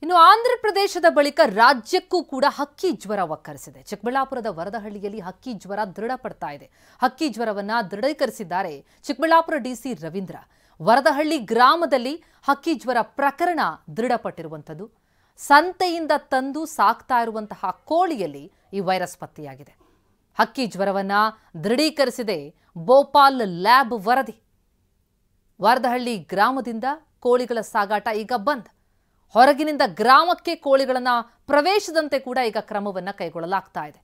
ಇನ್ನು ಆಂಧ್ರ ಪ್ರದೇಶದ ಬಳಿಕ ರಾಜ್ಯಕ್ಕೂ ಕೂಡ ಹಕ್ಕಿ ಜ್ವರ ಒಕ್ಕರಿಸಿದೆ. ಚಿಕ್ಕಬಳ್ಳಾಪುರದ ವರದಹಳ್ಳಿಯಲ್ಲಿ ಹಕ್ಕಿ ಜ್ವರ ದೃಢಪಡ್ತಾ ಇದೆ. ಹಕ್ಕಿ ಜ್ವರವನ್ನ ದೃಢೀಕರಿಸಿದ್ದಾರೆ ಚಿಕ್ಕಬಳ್ಳಾಪುರ ಡಿಸಿ ರವೀಂದ್ರ. ವರದಹಳ್ಳಿ ಗ್ರಾಮದಲ್ಲಿ ಹಕ್ಕಿ ಜ್ವರ ಪ್ರಕರಣ ದೃಢಪಟ್ಟಿರುವಂತದ್ದು. ಸಂತೆಯಿಂದ ತಂದು ಸಾಕ್ತಾ ಇರುವಂತಹ ಕೋಳಿಯಲ್ಲಿ ಈ ವೈರಸ್ ಪತ್ತೆಯಾಗಿದೆ. ಹಕ್ಕಿ ಜ್ವರವನ್ನ ದೃಢೀಕರಿಸಿದೆ ಭೋಪಾಲ್ ಲ್ಯಾಬ್ ವರದಿ. ವರದಹಳ್ಳಿ ಗ್ರಾಮದಿಂದ ಕೋಳಿಗಳ ಸಾಗಾಟ ಈಗ ಬಂದ್. ಹೊರಗಿನಿಂದ ಗ್ರಾಮಕ್ಕೆ ಕೋಳಿಗಳನ್ನ ಪ್ರವೇಶದಂತೆ ಕೂಡ ಈಗ ಕ್ರಮವನ್ನ ಕೈಗೊಳ್ಳಲಾಗ್ತಾ ಇದೆ.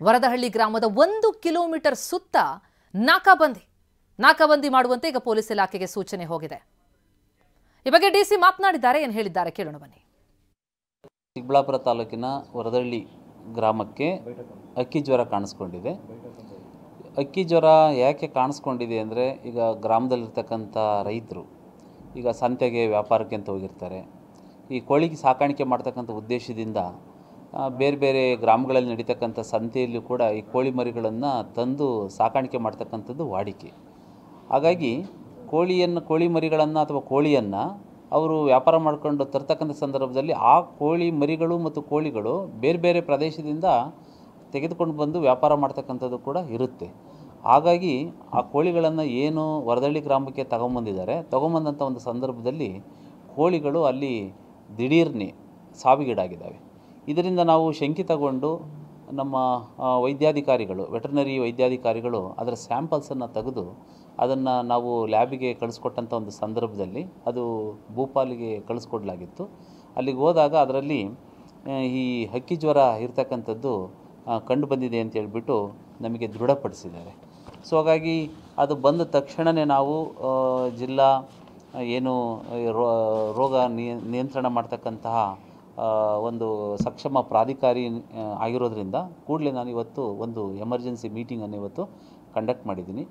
ವರದಹಳ್ಳಿ ಗ್ರಾಮದ 1 ಕಿಲೋಮೀಟರ್ ಸುತ್ತ ನಾಕಾಬಂದಿ ಮಾಡುವಂತೆ ಈಗ ಪೊಲೀಸ್ ಇಲಾಖೆಗೆ ಸೂಚನೆ ಹೋಗಿದೆ. ಈ ಬಗ್ಗೆ ಡಿಸಿ ಮಾತನಾಡಿದ್ದಾರೆ, ಏನು ಹೇಳಿದ್ದಾರೆ ಕೇಳೋಣ ಬನ್ನಿ. ಚಿಕ್ಕಬಳ್ಳಾಪುರ ತಾಲೂಕಿನ ವರದಹಳ್ಳಿ ಗ್ರಾಮಕ್ಕೆ ಅಕ್ಕಿ ಜ್ವರ ಕಾಣಿಸ್ಕೊಂಡಿದೆ. ಅಕ್ಕಿ ಜ್ವರ ಯಾಕೆ ಕಾಣಿಸ್ಕೊಂಡಿದೆ ಅಂದರೆ, ಈಗ ಗ್ರಾಮದಲ್ಲಿರ್ತಕ್ಕಂಥ ರೈತರು ಈಗ ಸಂತೆಗೆ ವ್ಯಾಪಾರಕ್ಕೆ ಅಂತ ಹೋಗಿರ್ತಾರೆ. ಈ ಕೋಳಿಗೆ ಸಾಕಾಣಿಕೆ ಮಾಡ್ತಕ್ಕಂಥ ಉದ್ದೇಶದಿಂದ ಬೇರೆ ಬೇರೆ ಗ್ರಾಮಗಳಲ್ಲಿ ನಡೀತಕ್ಕಂಥ ಸಂತೆಯಲ್ಲೂ ಕೂಡ ಈ ಕೋಳಿ ಮರಿಗಳನ್ನು ತಂದು ಸಾಕಾಣಿಕೆ ಮಾಡ್ತಕ್ಕಂಥದ್ದು ವಾಡಿಕೆ. ಹಾಗಾಗಿ ಕೋಳಿ ಮರಿಗಳನ್ನು ಅಥವಾ ಕೋಳಿಯನ್ನು ಅವರು ವ್ಯಾಪಾರ ಮಾಡಿಕೊಂಡು ತರ್ತಕ್ಕಂಥ ಸಂದರ್ಭದಲ್ಲಿ ಆ ಕೋಳಿ ಮರಿಗಳು ಮತ್ತು ಕೋಳಿಗಳು ಬೇರೆ ಬೇರೆ ಪ್ರದೇಶದಿಂದ ತೆಗೆದುಕೊಂಡು ಬಂದು ವ್ಯಾಪಾರ ಮಾಡ್ತಕ್ಕಂಥದ್ದು ಕೂಡ ಇರುತ್ತೆ. ಹಾಗಾಗಿ ಆ ಕೋಳಿಗಳನ್ನು ಏನು ವರದಹಳ್ಳಿ ಗ್ರಾಮಕ್ಕೆ ತಗೊಂಬಂದಂಥ ಒಂದು ಸಂದರ್ಭದಲ್ಲಿ ಕೋಳಿಗಳು ಅಲ್ಲಿ ದಿಢೀರ್ನೆ ಸಾವಿಗೀಡಾಗಿದ್ದಾವೆ. ಇದರಿಂದ ನಾವು ಶಂಕಿತಗೊಂಡು ನಮ್ಮ ವೈದ್ಯಾಧಿಕಾರಿಗಳು, ವೆಟರ್ನರಿ ವೈದ್ಯಾಧಿಕಾರಿಗಳು ಅದರ ಸ್ಯಾಂಪಲ್ಸನ್ನು ತೆಗೆದು ಅದನ್ನು ನಾವು ಲ್ಯಾಬಿಗೆ ಕಳಿಸ್ಕೊಟ್ಟಂಥ ಒಂದು ಸಂದರ್ಭದಲ್ಲಿ ಅದು ಭೂಪಾಲಿಗೆ ಕಳಿಸ್ಕೊಡ್ಲಾಗಿತ್ತು. ಅಲ್ಲಿಗೆ ಹೋದಾಗ ಅದರಲ್ಲಿ ಈ ಹಕ್ಕಿ ಜ್ವರ ಇರ್ತಕ್ಕಂಥದ್ದು ಕಂಡು ಬಂದಿದೆ ಅಂತ ಹೇಳ್ಬಿಟ್ಟು ನಮಗೆ ದೃಢಪಡಿಸಿದ್ದಾರೆ. ಸೊ ಹಾಗಾಗಿ ಅದು ಬಂದ ತಕ್ಷಣವೇ ನಾವು ಜಿಲ್ಲಾ ಏನು ರೋಗ ನಿಯಂತ್ರಣ ಮಾಡ್ತಕ್ಕಂತಹ ಒಂದು ಸಕ್ಷಮ ಪ್ರಾಧಿಕಾರಿ ಆಗಿರೋದ್ರಿಂದ ಕೂಡಲೇ ನಾನು ಇವತ್ತು ಒಂದು ಎಮರ್ಜೆನ್ಸಿ ಮೀಟಿಂಗನ್ನು ಇವತ್ತು ಕಂಡಕ್ಟ್ ಮಾಡಿದ್ದೀನಿ.